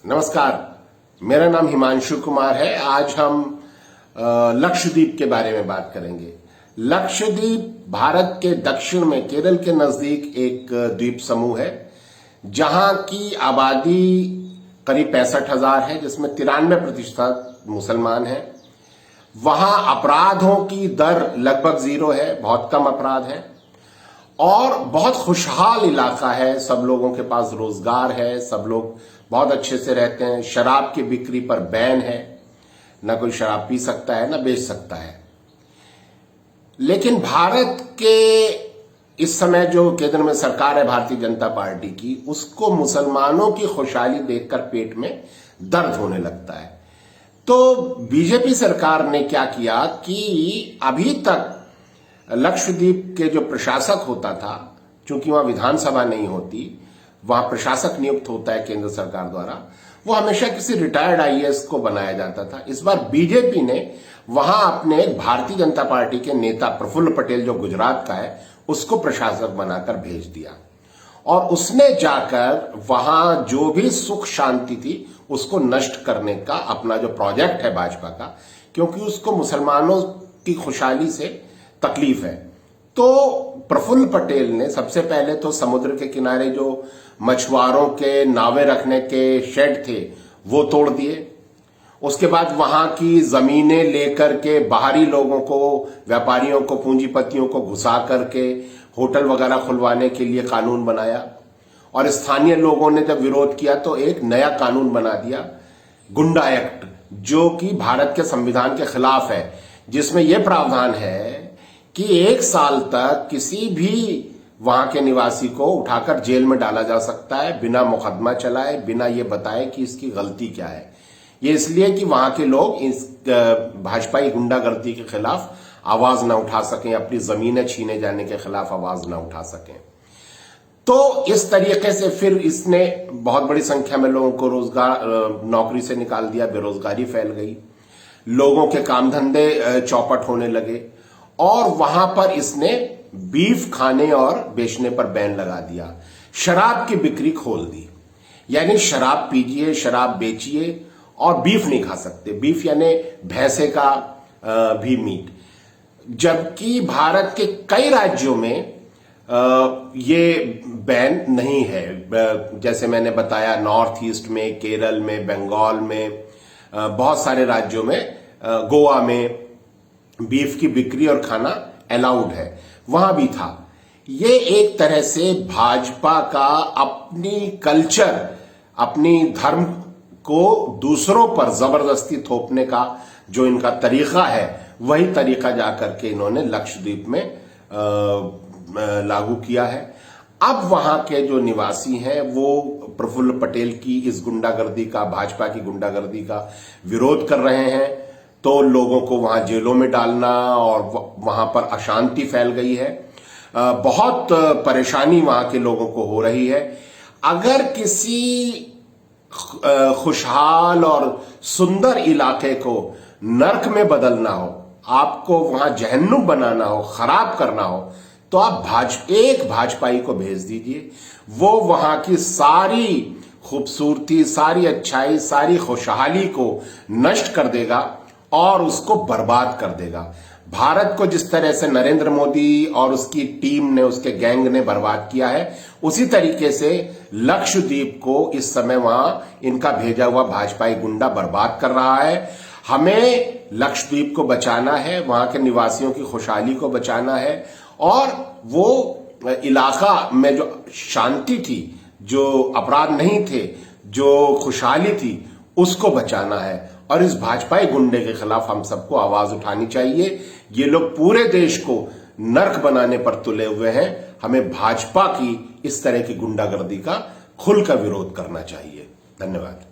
नमस्कार, मेरा नाम हिमांशु कुमार है। आज हम लक्षद्वीप के बारे में बात करेंगे। लक्षद्वीप भारत के दक्षिण में केरल के नजदीक एक द्वीप समूह है जहां की आबादी करीब 65,000 है, जिसमें 93% मुसलमान हैं। वहां अपराधों की दर लगभग 0 है, बहुत कम अपराध है और बहुत खुशहाल इलाका है। सब लोगों के पास रोजगार है, सब लोग बहुत अच्छे से रहते हैं। शराब की बिक्री पर बैन है, ना कोई शराब पी सकता है ना बेच सकता है। लेकिन भारत के इस समय जो केंद्र में सरकार है भारतीय जनता पार्टी की, उसको मुसलमानों की खुशहाली देखकर पेट में दर्द होने लगता है। तो बीजेपी सरकार ने क्या किया कि अभी तक लक्षद्वीप के जो प्रशासक होता था, चूंकि वहां विधानसभा नहीं होती, वहां प्रशासक नियुक्त होता है केंद्र सरकार द्वारा, वो हमेशा किसी रिटायर्ड आईएएस को बनाया जाता था। इस बार बीजेपी ने वहां अपने भारतीय जनता पार्टी के नेता प्रफुल्ल पटेल, जो गुजरात का है, उसको प्रशासक बनाकर भेज दिया और उसने जाकर वहां जो भी सुख शांति थी उसको नष्ट करने का अपना जो प्रोजेक्ट है भाजपा का, क्योंकि उसको मुसलमानों की खुशहाली से तकलीफ है, तो प्रफुल्ल पटेल ने सबसे पहले तो समुद्र के किनारे जो मछुआरों के नावें रखने के शेड थे वो तोड़ दिए। उसके बाद वहां की जमीनें लेकर के बाहरी लोगों को, व्यापारियों को, पूंजीपतियों को घुसा करके होटल वगैरह खुलवाने के लिए कानून बनाया और स्थानीय लोगों ने जब विरोध किया तो एक नया कानून बना दिया, गुंडा एक्ट, जो कि भारत के संविधान के खिलाफ है, जिसमें यह प्रावधान है कि 1 साल तक किसी भी वहां के निवासी को उठाकर जेल में डाला जा सकता है बिना मुकदमा चलाए, बिना ये बताए कि इसकी गलती क्या है। ये इसलिए कि वहां के लोग इस भाजपाई गुंडागर्दी के खिलाफ आवाज ना उठा सकें, अपनी जमीनें छीने जाने के खिलाफ आवाज ना उठा सकें। तो इस तरीके से फिर इसने बहुत बड़ी संख्या में लोगों को रोजगार, नौकरी से निकाल दिया, बेरोजगारी फैल गई, लोगों के काम धंधे चौपट होने लगे और वहां पर इसने बीफ खाने और बेचने पर बैन लगा दिया। शराब की बिक्री खोल दी, यानी शराब पीजिए, शराब बेचिए और बीफ नहीं खा सकते। बीफ यानी भैंसे का भी मीट, जबकि भारत के कई राज्यों में ये बैन नहीं है। जैसे मैंने बताया, नॉर्थ ईस्ट में, केरल में, बंगाल में, बहुत सारे राज्यों में, गोवा में बीफ की बिक्री और खाना अलाउड है, वहां भी था। ये एक तरह से भाजपा का अपनी कल्चर, अपनी धर्म को दूसरों पर जबरदस्ती थोपने का जो इनका तरीका है, वही तरीका जाकर के इन्होंने लक्षद्वीप में लागू किया है। अब वहां के जो निवासी हैं वो प्रफुल्ल पटेल की इस गुंडागर्दी का, भाजपा की गुंडागर्दी का विरोध कर रहे हैं, तो लोगों को वहां जेलों में डालना और वहां पर अशांति फैल गई है। बहुत परेशानी वहां के लोगों को हो रही है। अगर किसी खुशहाल और सुंदर इलाके को नर्क में बदलना हो, आपको वहां जहन्नुम बनाना हो, खराब करना हो, तो आप एक भाजपाई को भेज दीजिए। वो वहां की सारी खूबसूरती, सारी अच्छाई, सारी खुशहाली को नष्ट कर देगा और उसको बर्बाद कर देगा। भारत को जिस तरह से नरेंद्र मोदी और उसकी टीम ने, उसके गैंग ने बर्बाद किया है, उसी तरीके से लक्षद्वीप को इस समय वहां इनका भेजा हुआ भाजपाई गुंडा बर्बाद कर रहा है। हमें लक्षद्वीप को बचाना है, वहां के निवासियों की खुशहाली को बचाना है और वो इलाका में जो शांति थी, जो अपराध नहीं थे, जो खुशहाली थी, उसको बचाना है। और इस भाजपाई गुंडे के खिलाफ हम सबको आवाज उठानी चाहिए। ये लोग पूरे देश को नर्क बनाने पर तुले हुए हैं। हमें भाजपा की इस तरह की गुंडागर्दी का खुलकर विरोध करना चाहिए। धन्यवाद।